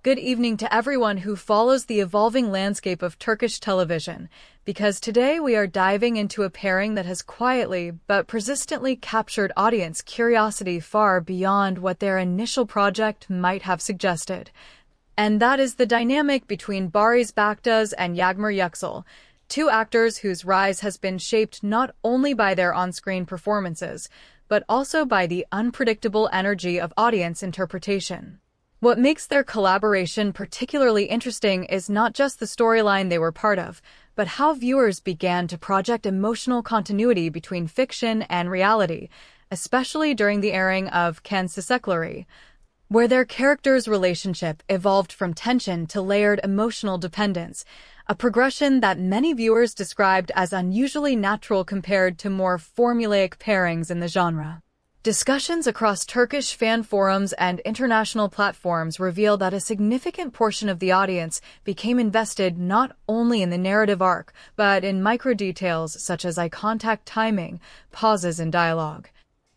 Good evening to everyone who follows the evolving landscape of Turkish television, because today we are diving into a pairing that has quietly but persistently captured audience curiosity far beyond what their initial project might have suggested. And that is the dynamic between Baris Baktas and Yagmur Yuksel, two actors whose rise has been shaped not only by their on-screen performances, but also by the unpredictable energy of audience interpretation. What makes their collaboration particularly interesting is not just the storyline they were part of, but how viewers began to project emotional continuity between fiction and reality, especially during the airing of Yuksel-Where, where their characters' relationship evolved from tension to layered emotional dependence, a progression that many viewers described as unusually natural compared to more formulaic pairings in the genre. Discussions across Turkish fan forums and international platforms reveal that a significant portion of the audience became invested not only in the narrative arc, but in micro-details such as eye contact timing, pauses in dialogue,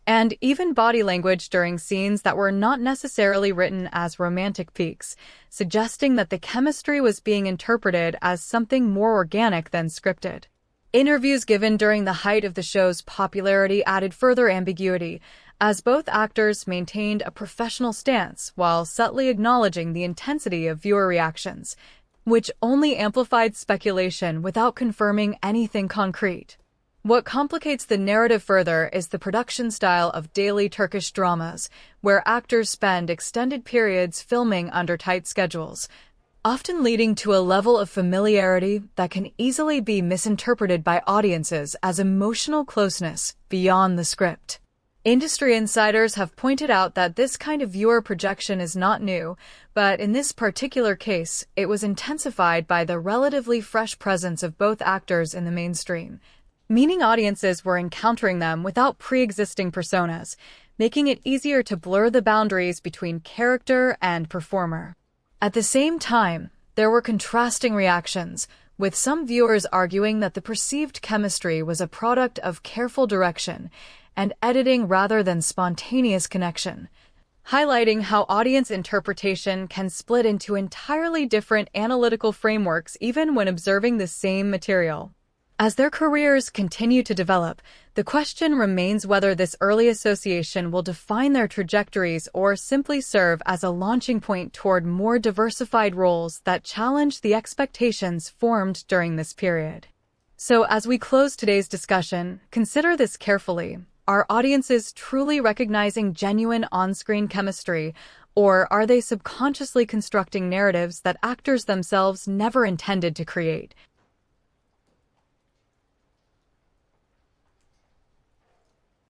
and even body language during scenes that were not necessarily written as romantic peaks, suggesting that the chemistry was being interpreted as something more organic than scripted. Interviews given during the height of the show's popularity added further ambiguity, as both actors maintained a professional stance while subtly acknowledging the intensity of viewer reactions, which only amplified speculation without confirming anything concrete. What complicates the narrative further is the production style of daily Turkish dramas, where actors spend extended periods filming under tight schedules, often leading to a level of familiarity that can easily be misinterpreted by audiences as emotional closeness beyond the script. Industry insiders have pointed out that this kind of viewer projection is not new, but in this particular case, it was intensified by the relatively fresh presence of both actors in the mainstream, meaning audiences were encountering them without pre-existing personas, making it easier to blur the boundaries between character and performer. At the same time, there were contrasting reactions, with some viewers arguing that the perceived chemistry was a product of careful direction and editing rather than spontaneous connection, highlighting how audience interpretation can split into entirely different analytical frameworks even when observing the same material. As their careers continue to develop, the question remains whether this early association will define their trajectories or simply serve as a launching point toward more diversified roles that challenge the expectations formed during this period. So as we close today's discussion, consider this carefully. Are audiences truly recognizing genuine on-screen chemistry, or are they subconsciously constructing narratives that actors themselves never intended to create?